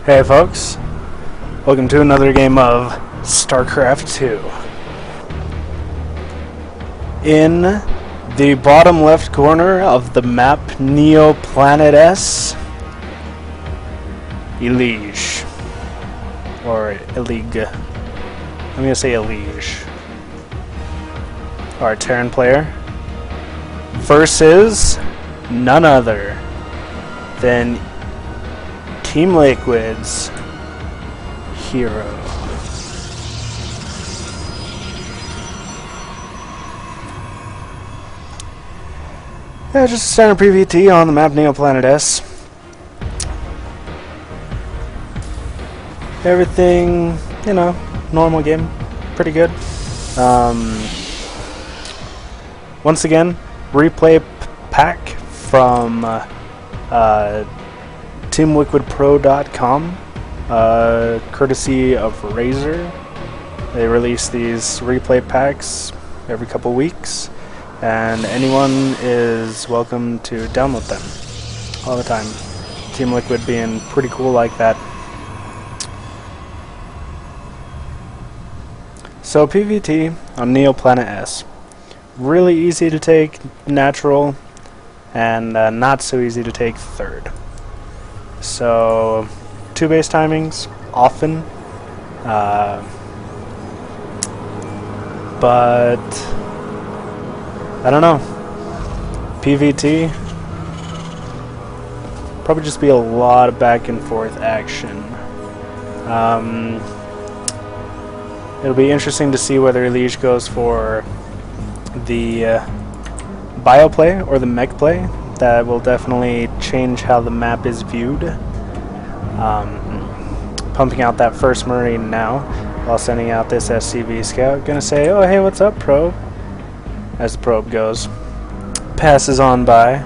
Hey folks, welcome to another game of StarCraft 2. In the bottom left corner of the map Neo Planet S, EliGE, or EliGE. I'm going to say EliGE. Our Terran player versus none other than Team Liquid's HerO. Yeah, just standard PvT on the map Neo Planet S. Everything, you know, normal game, pretty good. Once again, replay pack from TeamLiquidPro.com, courtesy of Razer. They release these replay packs every couple weeks, and anyone is welcome to download them all the time. Team Liquid being pretty cool like that. So PvT on Neo Planet S. Really easy to take natural, and not so easy to take third. So 2 base timings often, but I don't know. PvT probably just be a lot of back and forth action. It'll be interesting to see whether EliGE goes for the bio play or the mech play. That will definitely change how the map is viewed. Pumping out that first Marine now while sending out this SCV scout. Gonna say, oh hey, what's up, probe? As the probe goes. Passes on by,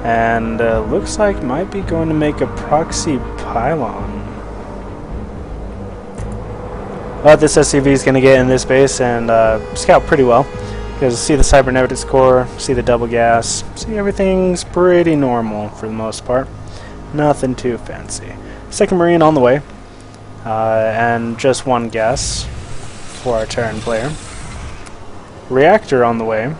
and looks like might be going to make a proxy pylon. But this SCV is going to get in this base and scout pretty well. Because see the cybernetics core, see the double gas, see everything's pretty normal for the most part. Nothing too fancy. Second Marine on the way, and just 1 gas for our Terran player. Reactor on the way.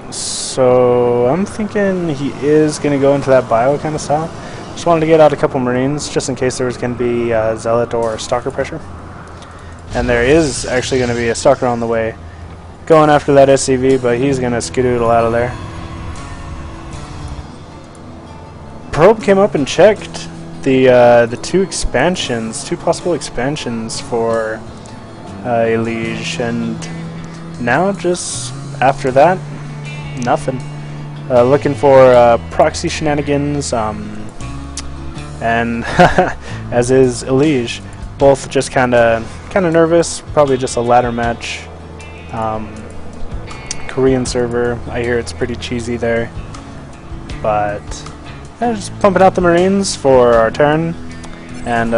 So I'm thinking he is going to go into that bio kind of style. Just wanted to get out a couple Marines just in case there was going to be Zealot or Stalker pressure. And there is actually going to be a Stalker on the way going after that SCV, but he's going to skedoodle out of there. Probe came up and checked the 2 expansions, 2 possible expansions for EliGE, and now just after that, nothing. Looking for proxy shenanigans, and as is EliGE, both just kind of nervous. Probably just a ladder match. Korean server. I hear it's pretty cheesy there, but yeah, just pumping out the Marines for our turn, and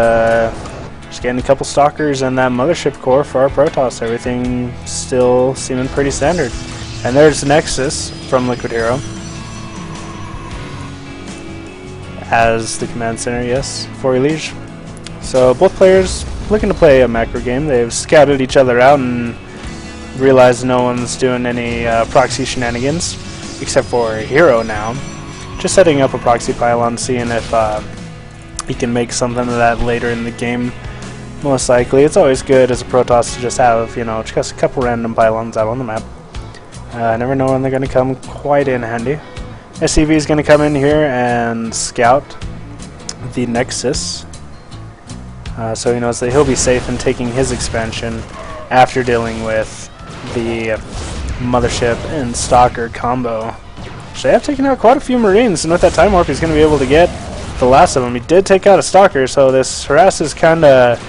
just getting a couple Stalkers and that mothership core for our Protoss. Everything still seeming pretty standard. And there's Nexus from Liquid HerO as the command center, yes, for EliGE. So both players looking to play a macro game. They've scouted each other out and realized no one's doing any proxy shenanigans, except for HerO now. Just setting up a proxy pylon, seeing if he can make something of that later in the game. Most likely. It's always good as a Protoss to just have, you know, just a couple random pylons out on the map. I never know when they're going to come quite in handy. SCV is going to come in here and scout the Nexus. So he knows that he'll be safe in taking his expansion after dealing with the Mothership and Stalker combo. So they have taken out quite a few Marines, and with that Time Warp he's going to be able to get the last of them. He did take out a Stalker, so this harass is kind of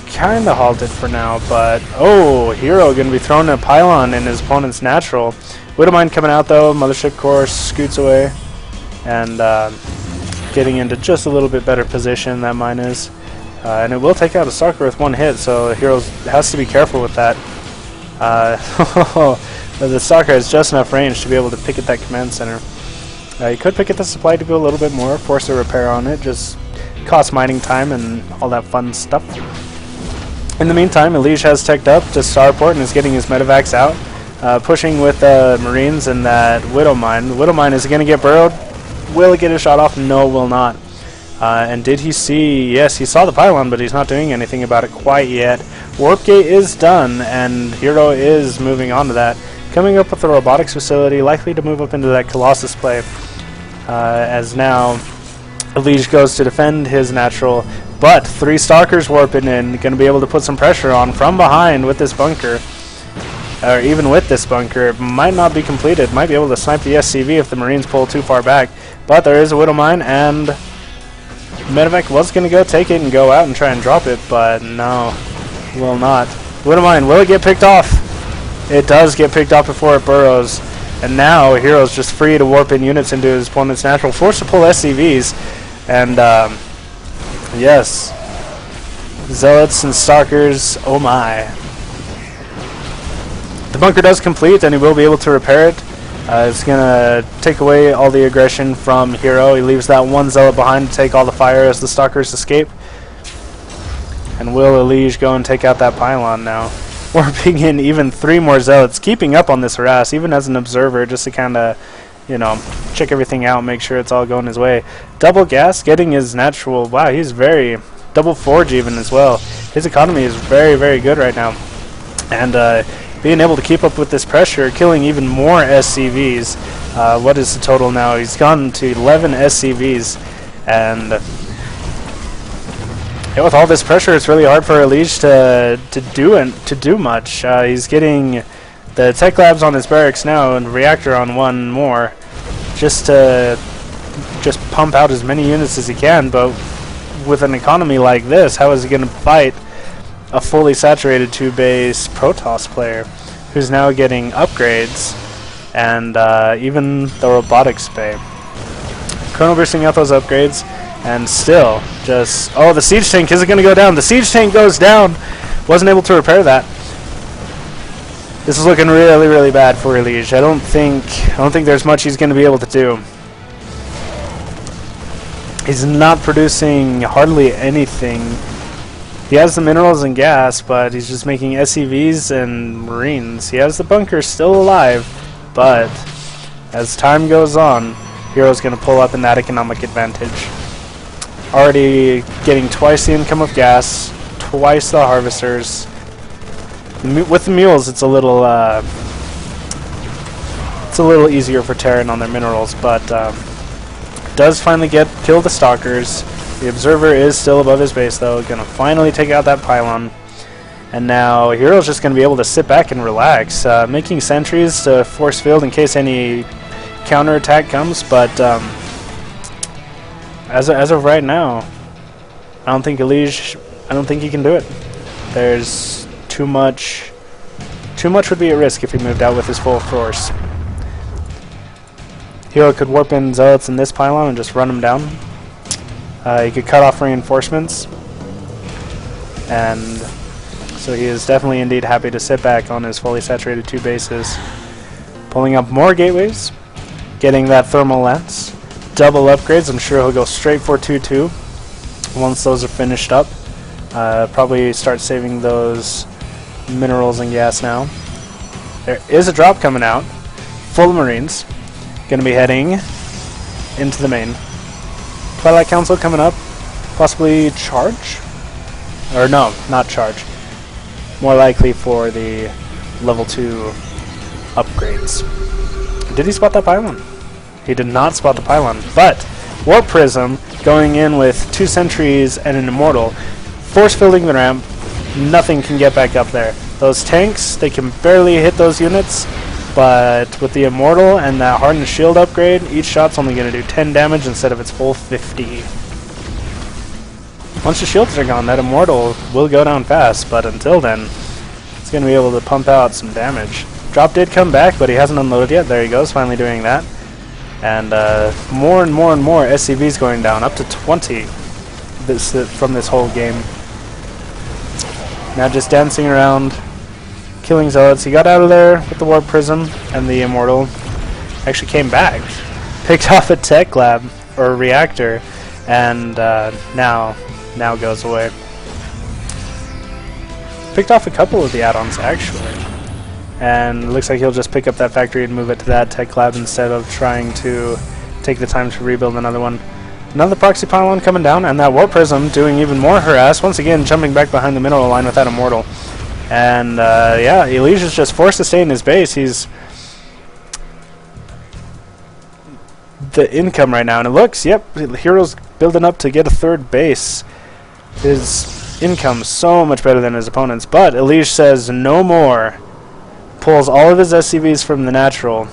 halted for now, but oh, HerO going to be throwing a pylon in his opponent's natural. Wouldn't mind coming out though. Mothership core scoots away and getting into just a little bit better position that mine is. And it will take out a Stalker with 1 hit, so HerO has to be careful with that. The Stalker has just enough range to be able to pick at that command center. You could pick at the supply to go a little bit more, force a repair on it, just cost mining time and all that fun stuff. In the meantime, EliGE has teched up to Starport and is getting his medevacs out, pushing with Marines and that Widow Mine. The Widow Mine is going to get burrowed. Will it get a shot off? No, will not. And did he see? Yes, he saw the pylon, but he's not doing anything about it quite yet. Warp Gate is done, and HerO is moving on to that. Coming up with the robotics facility, likely to move up into that Colossus play, as now EliGE goes to defend his natural, but 3 Stalkers warping in, going to be able to put some pressure on from behind with this bunker. Or even with this bunker, it might not be completed. Might be able to snipe the SCV if the Marines pull too far back. But there is a Widow Mine, and Medevac was going to go take it and go out and try and drop it, but no, will not. Widow Mine, will it get picked off? It does get picked off before it burrows. And now HerO's just free to warp in units into his opponent's natural, forced to pull SCVs. And yes, Zealots and Stalkers, oh my. The bunker does complete, and he will be able to repair it. It's going to take away all the aggression from HerO. He leaves that 1 Zealot behind to take all the fire as the Stalkers escape. And will EliGE go and take out that pylon now? Warping in even 3 more Zealots, keeping up on this harass, even as an observer, just to kind of, you know, check everything out, make sure it's all going his way. Double gas, getting his natural, wow, he's very, double forge even as well. His economy is very, very good right now. And being able to keep up with this pressure, killing even more SCVs. What is the total now? He's gone to 11 SCVs, and yeah, with all this pressure, it's really hard for EliGE to do much. He's getting the tech labs on his barracks now and reactor on 1 more, just to pump out as many units as he can. But with an economy like this, how is he going to fight a fully saturated 2-base Protoss player who's now getting upgrades and even the robotics bay? Chrono bursting out those upgrades. And still, just... Oh, the siege tank isn't going to go down. The siege tank goes down. Wasn't able to repair that. This is looking really, really bad for EliGE. I don't think there's much he's going to be able to do. He's not producing hardly anything. He has the minerals and gas, but he's just making SCVs and Marines. He has the bunker still alive, but as time goes on, HerO's going to pull up in that economic advantage. Already getting twice the income of gas, twice the harvesters. With the mules, it's a little easier for Terran on their minerals, but does finally kill the Stalkers. The observer is still above his base, though. Gonna finally take out that pylon, and now HerO's just gonna be able to sit back and relax, making sentries to force field in case any counterattack comes, but. As of right now, I don't think EliGE, I don't think he can do it. There's too much would be at risk if he moved out with his full force. HerO could warp in Zealots in this pylon and just run them down. He could cut off reinforcements. And so he is definitely indeed happy to sit back on his fully saturated 2 bases. Pulling up more gateways, getting that thermal lance. Double upgrades. I'm sure he'll go straight for 2-2 once those are finished up. Probably start saving those minerals and gas now. There is a drop coming out, full of Marines. Going to be heading into the main. Twilight Council coming up. Possibly charge? Or no, not charge. More likely for the level 2 upgrades. Did he spot that pylon? He did not spot the pylon, but Warp Prism going in with 2 sentries and an immortal, force fielding the ramp. Nothing can get back up there. Those tanks, they can barely hit those units, but with the immortal and that hardened shield upgrade, each shot's only going to do 10 damage instead of its full 50. Once the shields are gone, that immortal will go down fast, but until then, it's going to be able to pump out some damage. Drop did come back, but he hasn't unloaded yet. There he goes, finally doing that. And more and more and more SCVs going down, up to 20 from this whole game. Now just dancing around, killing Zealots. He got out of there with the Warp Prism, and the Immortal actually came back. Picked off a tech lab, or a reactor, and now goes away. Picked off a couple of the add-ons actually, and it looks like he'll just pick up that factory and move it to that tech lab instead of trying to take the time to rebuild another one. Another proxy pylon coming down, and that warp prism doing even more harass, once again jumping back behind the mineral line with that immortal. And yeah, EliGE is just forced to stay in his base. He's the income right now, and it looks, yep, HerO's building up to get a third base. His income so much better than his opponent's, but EliGE says no more. Pulls all of his SCVs from the natural,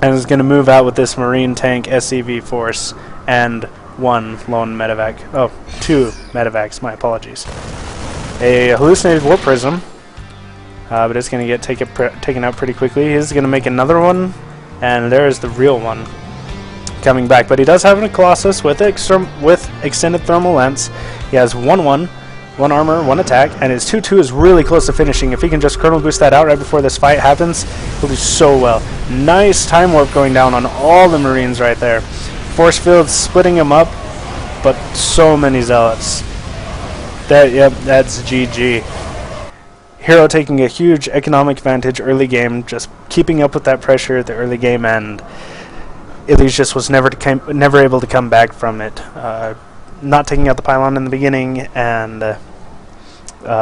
and is going to move out with this marine tank SCV force and one lone medevac. Oh, two medevacs, my apologies. A hallucinated warp prism, but it's going to get taken out pretty quickly. He's going to make another one, and there's the real one coming back. But he does have a Colossus with extended thermal lens. He has 1-1, 1 armor, 1 attack, and his 2-2 is really close to finishing. If he can just kernel boost that out right before this fight happens, he'll do so well. Nice time warp going down on all the Marines right there. Force field splitting him up, but so many zealots. Yep, that's GG. HerO taking a huge economic advantage early game, just keeping up with that pressure at the early game, and EliGE just was never able to come back from it. Not taking out the pylon in the beginning, and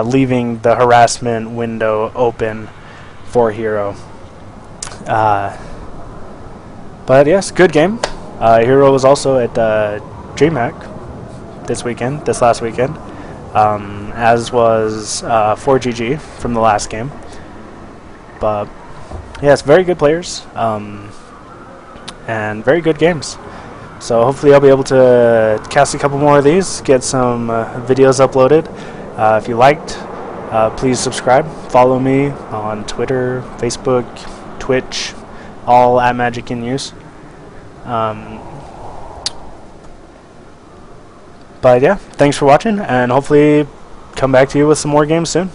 leaving the harassment window open for HerO. But yes, good game. HerO was also at DreamHack this last weekend, as was 4GG from the last game. But yes, very good players, and very good games. So hopefully I'll be able to cast a couple more of these, get some videos uploaded. If you liked, please subscribe. Follow me on Twitter, Facebook, Twitch, all at Magic in Use. But yeah, thanks for watching, and hopefully come back to you with some more games soon.